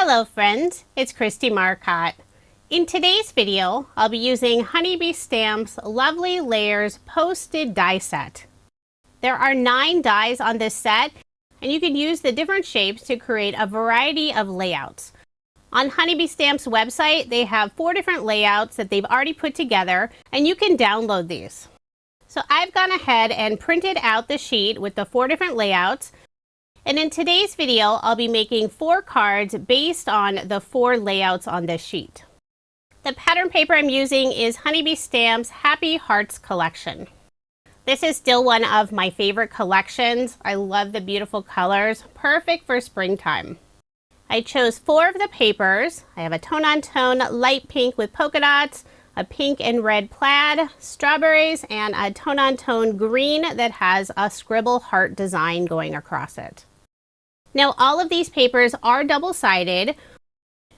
Hello friends, it's Kristie Marcotte. In today's video, I'll be using Honeybee Stamp's Lovely Layers Posted Die Set. There are 9 dies on this set, and you can use the different shapes to create a variety of layouts. On Honeybee Stamp's website, they have 4 different layouts that they've already put together, and you can download these. So I've gone ahead and printed out the sheet with the 4 different layouts. And in today's video, I'll be making 4 cards based on the 4 layouts on this sheet. The pattern paper I'm using is Honeybee Stamp's Happy Hearts collection. This is still one of my favorite collections. I love the beautiful colors, perfect for springtime. I chose 4 of the papers. I have a tone-on-tone light pink with polka dots, a pink and red plaid, strawberries, and a tone-on-tone green that has a scribble heart design going across it. Now all of these papers are double-sided.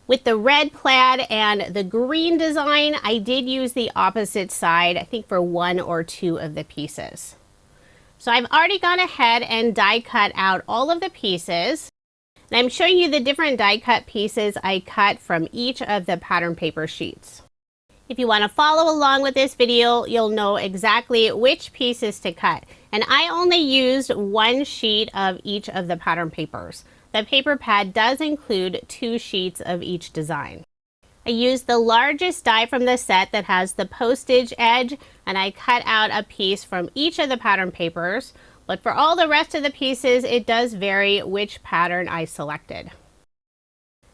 With the red plaid and the green design, I did use the opposite side, I think for 1 or 2 of the pieces. So I've already gone ahead and die cut out all of the pieces. And I'm showing you the different die cut pieces I cut from each of the pattern paper sheets. If you want to follow along with this video, you'll know exactly which pieces to cut. And I only used 1 sheet of each of the pattern papers. The paper pad does include 2 sheets of each design. I used the largest die from the set that has the postage edge, and I cut out a piece from each of the pattern papers. But for all the rest of the pieces, it does vary which pattern I selected.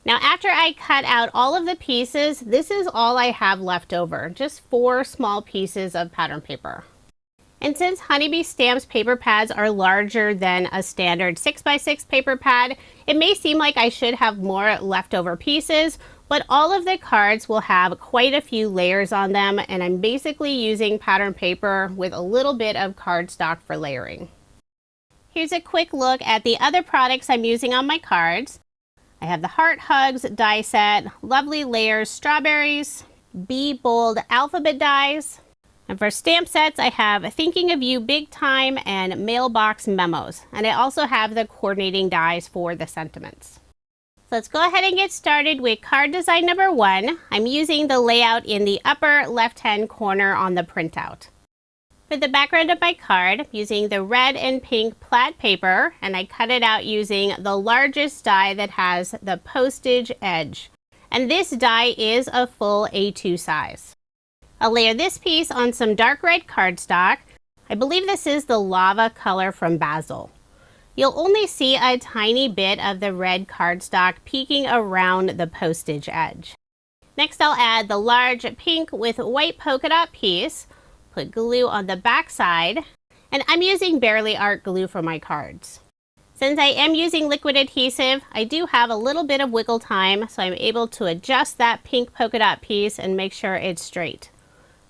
Now after I cut out all of the pieces, this is all I have left over, just 4 small pieces of pattern paper. And since Honeybee Stamp's paper pads are larger than a standard 6x6 paper pad, it may seem like I should have more leftover pieces, but all of the cards will have quite a few layers on them, and I'm basically using pattern paper with a little bit of cardstock for layering. Here's a quick look at the other products I'm using on my cards. I have the Heart Hugs die set, Lovely Layers Strawberries, Be Bold alphabet dies. And for stamp sets, I have Thinking of You Big Time and Mailbox Memos. And I also have the coordinating dies for the sentiments. So let's go ahead and get started with card design number 1. I'm using the layout in the upper left-hand corner on the printout. For the background of my card, I'm using the red and pink plaid paper, and I cut it out using the largest die that has the postage edge. And this die is a full A2 size. I'll layer this piece on some dark red cardstock. I believe this is the lava color from Basil. You'll only see a tiny bit of the red cardstock peeking around the postage edge. Next I'll add the large pink with white polka dot piece. Put glue on the back side, and I'm using Barely Art glue for my cards. Since I am using liquid adhesive, I do have a little bit of wiggle time, so I'm able to adjust that pink polka dot piece and make sure it's straight.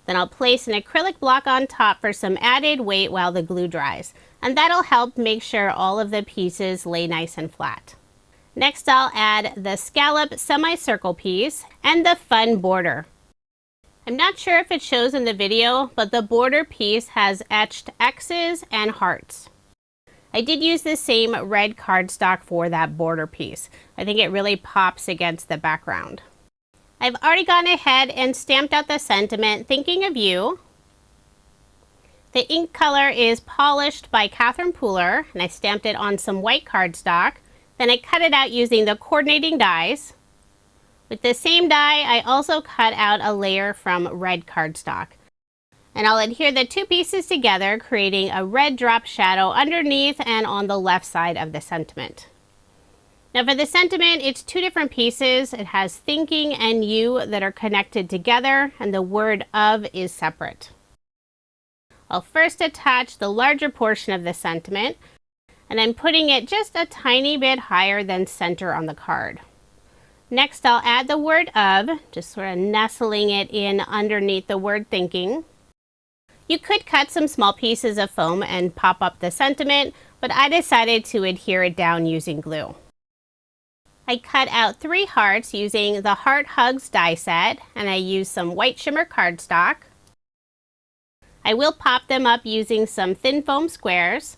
Then I'll place an acrylic block on top for some added weight while the glue dries, and that'll help make sure all of the pieces lay nice and flat. Next I'll add the scallop semicircle piece and the fun border. I'm not sure if it shows in the video, but the border piece has etched X's and hearts. I did use the same red cardstock for that border piece. I think it really pops against the background. I've already gone ahead and stamped out the sentiment, Thinking of You. The ink color is Polished by Catherine Pooler, and I stamped it on some white cardstock. Then I cut it out using the coordinating dies. With the same die, I also cut out a layer from red cardstock. And I'll adhere the 2 pieces together, creating a red drop shadow underneath and on the left side of the sentiment. Now for the sentiment, it's 2 different pieces. It has thinking and you that are connected together, and the word of is separate. I'll first attach the larger portion of the sentiment, and I'm putting it just a tiny bit higher than center on the card. Next, I'll add the word of, just sort of nestling it in underneath the word thinking. You could cut some small pieces of foam and pop up the sentiment, but I decided to adhere it down using glue. I cut out 3 hearts using the Heart Hugs die set, and I used some white shimmer cardstock. I will pop them up using some thin foam squares.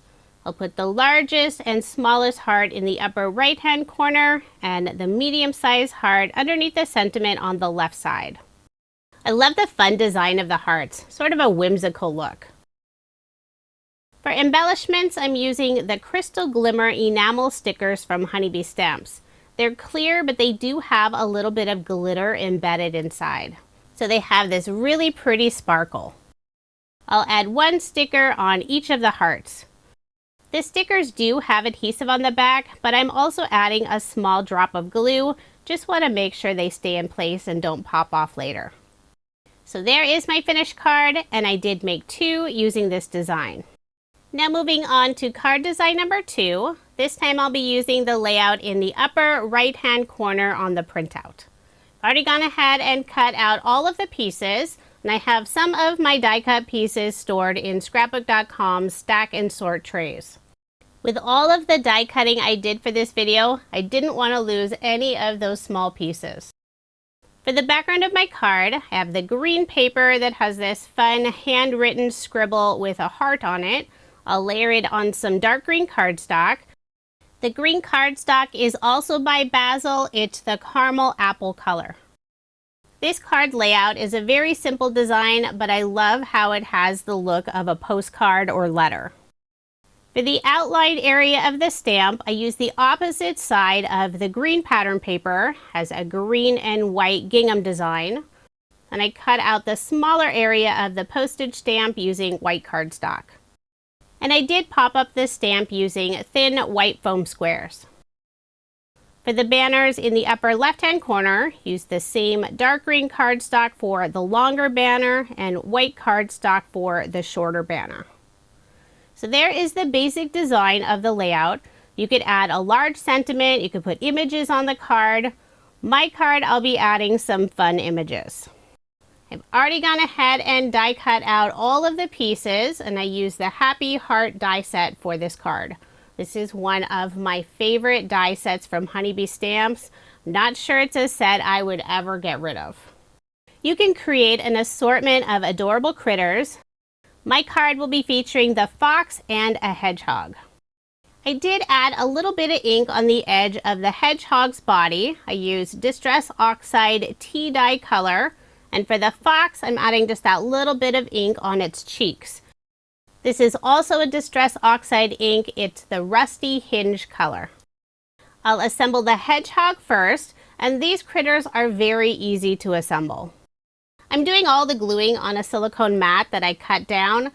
I'll put the largest and smallest heart in the upper right hand corner and the medium sized heart underneath the sentiment on the left side. I love the fun design of the hearts, sort of a whimsical look. For embellishments, I'm using the Crystal Glimmer enamel stickers from Honeybee Stamps. They're clear, but they do have a little bit of glitter embedded inside. So they have this really pretty sparkle. I'll add one sticker on each of the hearts. The stickers do have adhesive on the back, but I'm also adding a small drop of glue. Just want to make sure they stay in place and don't pop off later. So there is my finished card, and I did make 2 using this design. Now moving on to card design number 2. This time I'll be using the layout in the upper right hand corner on the printout. I've already gone ahead and cut out all of the pieces, and I have some of my die cut pieces stored in scrapbook.com stack and sort trays. With all of the die cutting I did for this video, I didn't want to lose any of those small pieces. For the background of my card, I have the green paper that has this fun handwritten scribble with a heart on it. I'll layer it on some dark green cardstock. The green cardstock is also by Basil. It's the caramel apple color. This card layout is a very simple design, but I love how it has the look of a postcard or letter. For the outline area of the stamp, I use the opposite side of the green pattern paper, has a green and white gingham design, and I cut out the smaller area of the postage stamp using white cardstock. And I did pop up this stamp using thin white foam squares. For the banners in the upper left-hand corner, use the same dark green cardstock for the longer banner and white cardstock for the shorter banner. So there is the basic design of the layout. You could add a large sentiment, you could put images on the card. My card, I'll be adding some fun images. I've already gone ahead and die cut out all of the pieces, and I use the Happy Heart die set for this card. This is one of my favorite die sets from Honeybee Stamps. Not sure it's a set I would ever get rid of. You can create an assortment of adorable critters. My card will be featuring the fox and a hedgehog. I did add a little bit of ink on the edge of the hedgehog's body. I used Distress Oxide tea dye color, and for the fox, I'm adding just that little bit of ink on its cheeks. This is also a Distress Oxide ink. It's the Rusty Hinge color. I'll assemble the hedgehog first, and these critters are very easy to assemble. I'm doing all the gluing on a silicone mat that I cut down.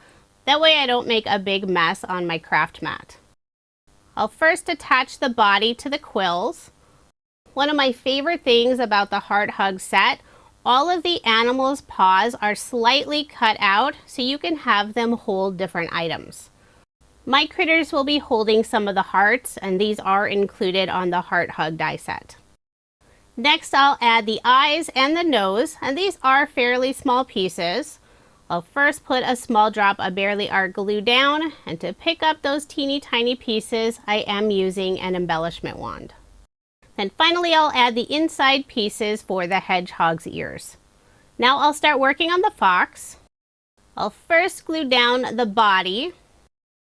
That way I don't make a big mess on my craft mat. I'll first attach the body to the quills. One of my favorite things about the Heart Hug set, all of the animals' paws are slightly cut out so you can have them hold different items. My critters will be holding some of the hearts, and these are included on the Heart Hug die set. Next, I'll add the eyes and the nose, and these are fairly small pieces. I'll first put a small drop of Barely Art glue down, and to pick up those teeny tiny pieces, I am using an embellishment wand. Then finally, I'll add the inside pieces for the hedgehog's ears. Now I'll start working on the fox. I'll first glue down the body.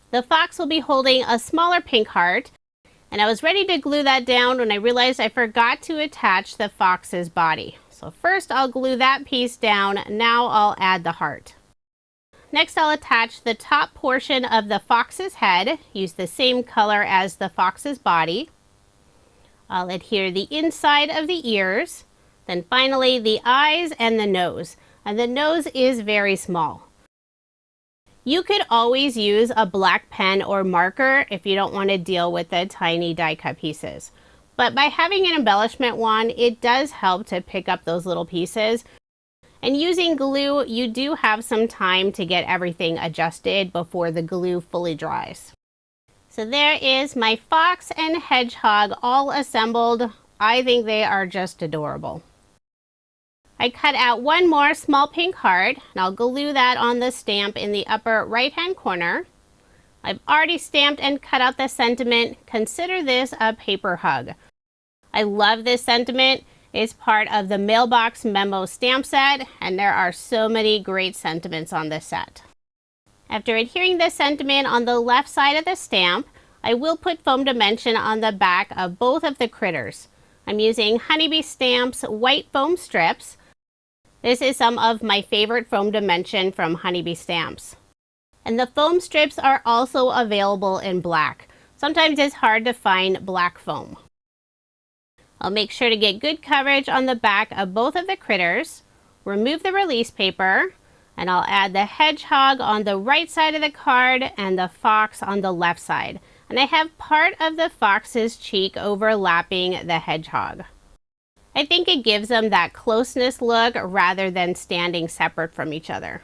The fox will be holding a smaller pink heart, and I was ready to glue that down when I realized I forgot to attach the fox's body. So first I'll glue that piece down, now I'll add the heart. Next I'll attach the top portion of the fox's head, use the same color as the fox's body. I'll adhere the inside of the ears, then finally the eyes and the nose. And the nose is very small. You could always use a black pen or marker if you don't want to deal with the tiny die cut pieces. But by having an embellishment wand, it does help to pick up those little pieces. And using glue, you do have some time to get everything adjusted before the glue fully dries. So there is my fox and hedgehog all assembled. I think they are just adorable. I cut out one more small pink heart, and I'll glue that on the stamp in the upper right hand corner. I've already stamped and cut out the sentiment. Consider this a paper hug. I love this sentiment. It's part of the Mailbox Memos stamp set, and there are so many great sentiments on this set. After adhering the sentiment on the left side of the stamp, I will put foam dimension on the back of both of the critters. I'm using Honeybee Stamps white foam strips. This is some of my favorite foam dimension from Honeybee Stamps. And the foam strips are also available in black. Sometimes it's hard to find black foam. I'll make sure to get good coverage on the back of both of the critters, remove the release paper, and I'll add the hedgehog on the right side of the card and the fox on the left side. And I have part of the fox's cheek overlapping the hedgehog. I think it gives them that closeness look rather than standing separate from each other.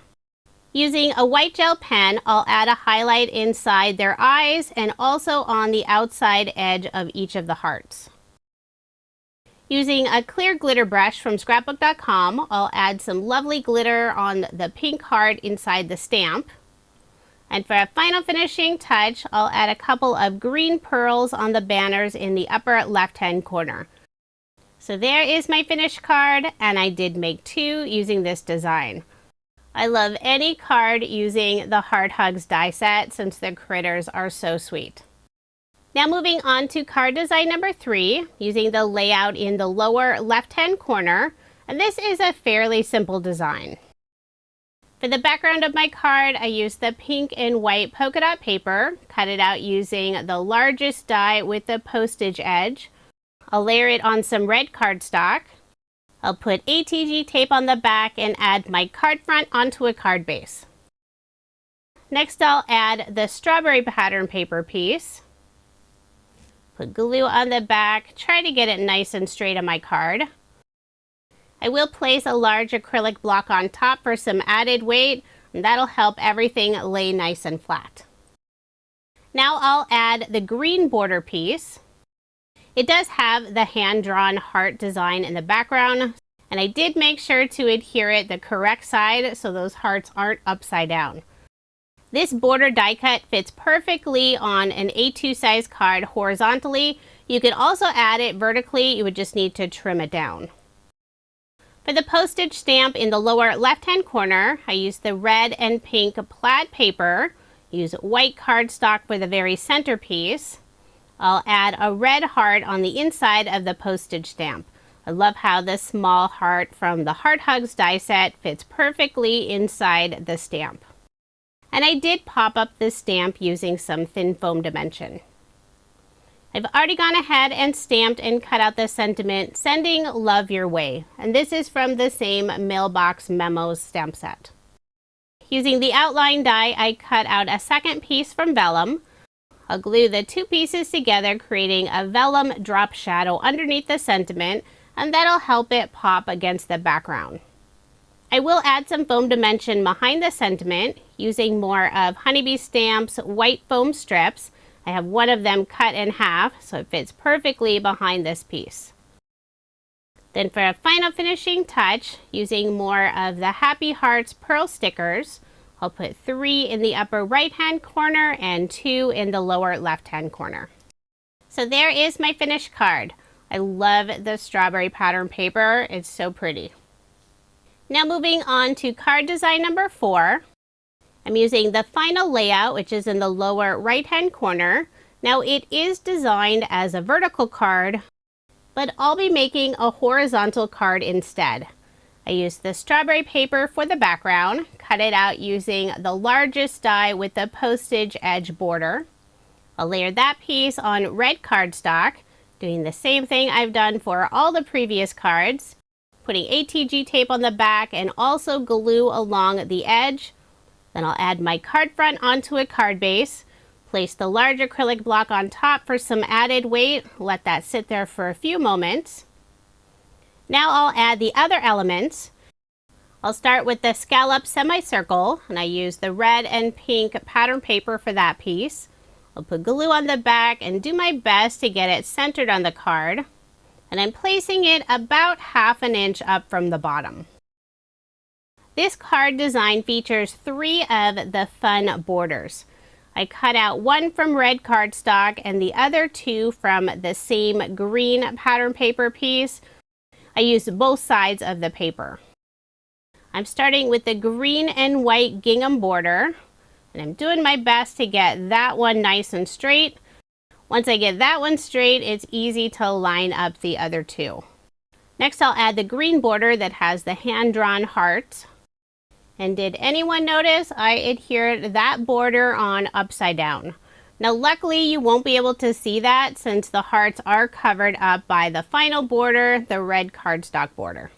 Using a white gel pen, I'll add a highlight inside their eyes and also on the outside edge of each of the hearts. Using a clear glitter brush from scrapbook.com, I'll add some lovely glitter on the pink heart inside the stamp. And for a final finishing touch, I'll add a couple of green pearls on the banners in the upper left-hand corner. So there is my finished card, and I did make 2 using this design. I love any card using the Heart Hugs die set since the critters are so sweet. Now moving on to card design number 3, using the layout in the lower left-hand corner, and this is a fairly simple design. For the background of my card, I used the pink and white polka dot paper, cut it out using the largest die with the postage edge. I'll layer it on some red cardstock. I'll put ATG tape on the back and add my card front onto a card base. Next, I'll add the strawberry pattern paper piece. Put glue on the back, try to get it nice and straight on my card. I will place a large acrylic block on top for some added weight, and that'll help everything lay nice and flat. Now I'll add the green border piece. It does have the hand-drawn heart design in the background, and I did make sure to adhere it the correct side so those hearts aren't upside down. This border die cut fits perfectly on an A2 size card horizontally. You could also add it vertically, you would just need to trim it down. For the postage stamp in the lower left-hand corner, I used the red and pink plaid paper, use white cardstock for the very center piece. I'll add a red heart on the inside of the postage stamp. I love how the small heart from the Heart Hugs die set fits perfectly inside the stamp. And I did pop up this stamp using some thin foam dimension. I've already gone ahead and stamped and cut out the sentiment, "Sending love your way." And this is from the same Mailbox Memos stamp set. Using the outline die, I cut out a second piece from vellum. I'll glue the 2 pieces together, creating a vellum drop shadow underneath the sentiment, and that'll help it pop against the background. I will add some foam dimension behind the sentiment using more of Honeybee Stamps white foam strips. I have one of them cut in half so it fits perfectly behind this piece. Then for a final finishing touch, using more of the Happy Hearts pearl stickers, I'll put 3 in the upper right hand corner and 2 in the lower left hand corner. So there is my finished card. I love the strawberry pattern paper, it's so pretty. Now moving on to card design number 4. I'm using the final layout, which is in the lower right hand corner. Now it is designed as a vertical card, but I'll be making a horizontal card instead. I used the strawberry paper for the background, cut it out using the largest die with the postage edge border. I'll layer that piece on red cardstock, doing the same thing I've done for all the previous cards. Putting ATG tape on the back and also glue along the edge. Then I'll add my card front onto a card base, place the large acrylic block on top for some added weight, let that sit there for a few moments. Now I'll add the other elements. I'll start with the scallop semicircle, and I use the red and pink pattern paper for that piece. I'll put glue on the back and do my best to get it centered on the card. And I'm placing it about 1/2 inch up from the bottom. This card design features 3 of the fun borders. I cut out 1 from red cardstock and the other 2 from the same green pattern paper piece. I used both sides of the paper. I'm starting with the green and white gingham border. And I'm doing my best to get that one nice and straight. Once I get that one straight, it's easy to line up the other two. Next, I'll add the green border that has the hand-drawn heart. And did anyone notice I adhered that border on upside down? Now, luckily, you won't be able to see that since the hearts are covered up by the final border, the red cardstock border.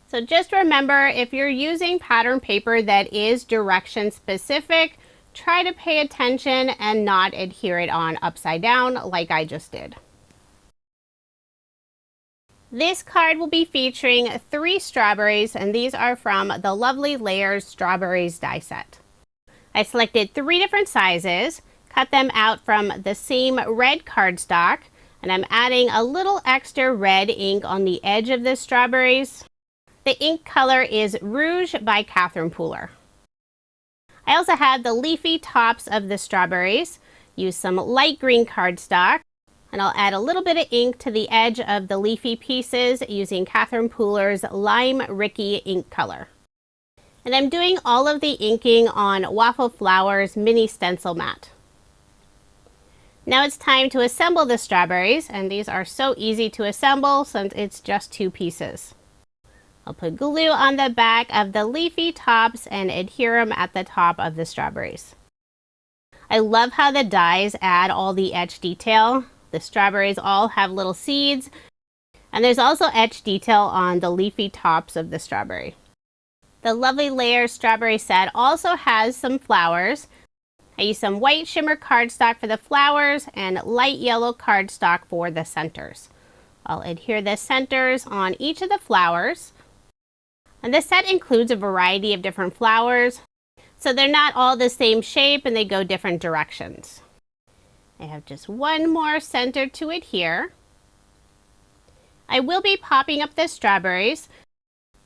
So just remember, if you're using pattern paper that is direction specific, try to pay attention and not adhere it on upside down like I just did. This card will be featuring 3 strawberries, and these are from the Lovely Layers Strawberries die set. I selected 3 different sizes, cut them out from the same red cardstock, and I'm adding a little extra red ink on the edge of the strawberries. The ink color is Rouge by Catherine Pooler. I also have the leafy tops of the strawberries. Use some light green cardstock, and I'll add a little bit of ink to the edge of the leafy pieces using Catherine Pooler's Lime Ricky ink color. And I'm doing all of the inking on Waffle Flowers mini stencil mat. Now it's time to assemble the strawberries, and these are so easy to assemble since it's just 2 pieces. I'll put glue on the back of the leafy tops and adhere them at the top of the strawberries. I love how the dies add all the etch detail. The strawberries all have little seeds, and there's also etch detail on the leafy tops of the strawberry. The Lovely Layers strawberry set also has some flowers. I used some white shimmer cardstock for the flowers and light yellow cardstock for the centers. I'll adhere the centers on each of the flowers. And this set includes a variety of different flowers, so they're not all the same shape and they go different directions. I have just one more center to adhere. I will be popping up the strawberries.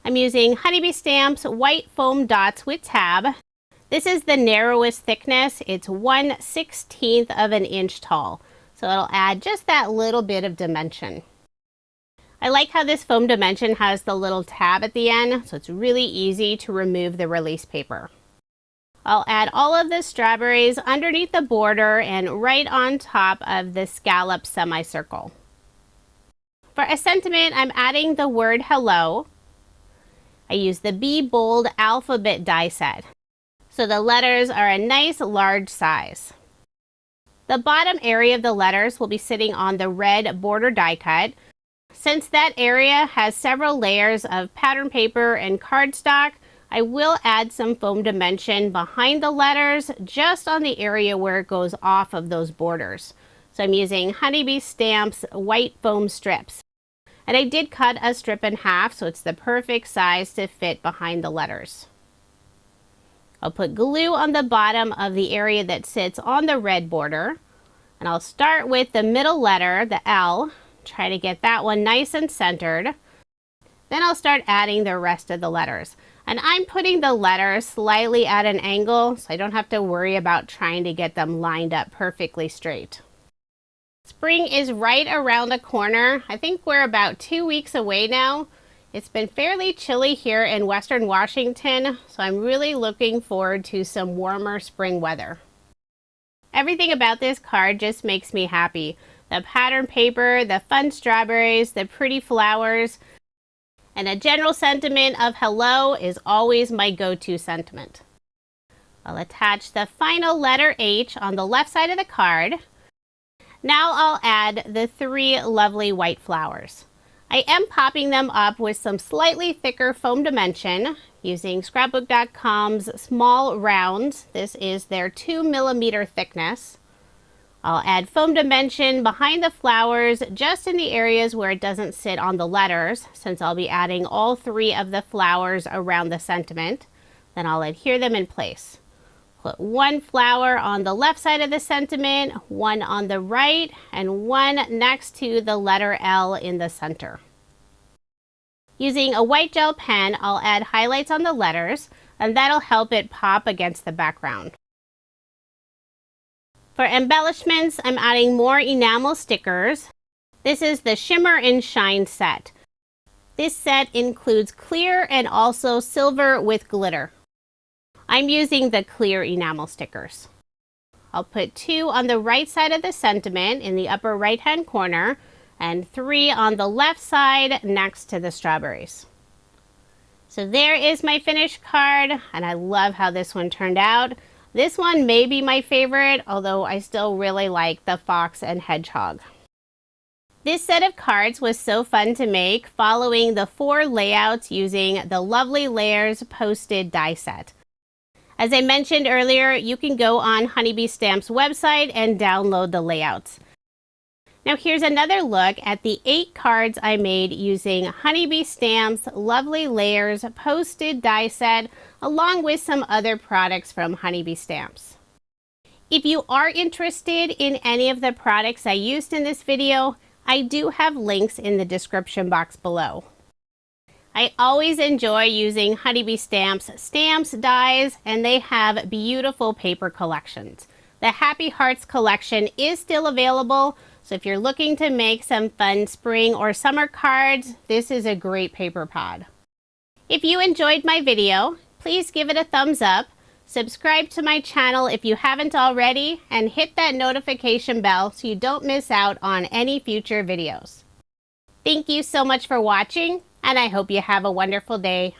I'm using Honeybee Stamps White Foam Dots with tab. This is the narrowest thickness. It's 1/16 of an inch tall, so it'll add just that little bit of dimension. I like how this foam dimension has the little tab at the end, so it's really easy to remove the release paper. I'll add all of the strawberries underneath the border and right on top of the scallop semicircle. For a sentiment, I'm adding the word hello. I use the Be Bold alphabet die set, so the letters are a nice large size. The bottom area of the letters will be sitting on the red border die cut. Since that area has several layers of pattern paper and cardstock, I will add some foam dimension behind the letters just on the area where it goes off of those borders. So I'm using Honeybee Stamps white foam strips. And I did cut a strip in half, so it's the perfect size to fit behind the letters. I'll put glue on the bottom of the area that sits on the red border. And I'll start with the middle letter, the L. Try to get that one nice and centered. Then I'll start adding the rest of the letters. And I'm putting the letters slightly at an angle so I don't have to worry about trying to get them lined up perfectly straight. Spring is right around the corner. I think we're about 2 weeks away now. It's been fairly chilly here in Western Washington, so I'm really looking forward to some warmer spring weather. Everything about this card just makes me happy. The pattern paper, the fun strawberries, the pretty flowers, and a general sentiment of hello is always my go-to sentiment. I'll attach the final letter H on the left side of the card. Now I'll add the 3 lovely white flowers. I am popping them up with some slightly thicker foam dimension using Scrapbook.com's small rounds. This is their 2mm thickness. I'll add foam dimension behind the flowers just in the areas where it doesn't sit on the letters, since I'll be adding all 3 of the flowers around the sentiment. Then I'll adhere them in place. Put 1 flower on the left side of the sentiment, 1 on the right, and 1 next to the letter L in the center. Using a white gel pen, I'll add highlights on the letters, and that'll help it pop against the background. For embellishments, I'm adding more enamel stickers. This is the Shimmer and Shine set. This set includes clear and also silver with glitter. I'm using the clear enamel stickers. I'll put 2 on the right side of the sentiment in the upper right hand corner and 3 on the left side next to the strawberries. So there is my finished card, and I love how this one turned out. This one may be my favorite, although I still really like the fox and hedgehog. This set of cards was so fun to make, following the 4 layouts using the Lovely Layers posted die set. As I mentioned earlier, you can go on Honeybee Stamps website and download the layouts. Now here's another look at the 8 cards I made using Honeybee Stamps Lovely Layers posted die set, along with some other products from Honeybee Stamps. If you are interested in any of the products I used in this video, I do have links in the description box below. I always enjoy using Honeybee Stamps dies, and they have beautiful paper collections. The Happy Hearts collection is still available, so if you're looking to make some fun spring or summer cards, this is a great paper pod. If you enjoyed my video, please give it a thumbs up, subscribe to my channel if you haven't already, and hit that notification bell so you don't miss out on any future videos. Thank you so much for watching, and I hope you have a wonderful day.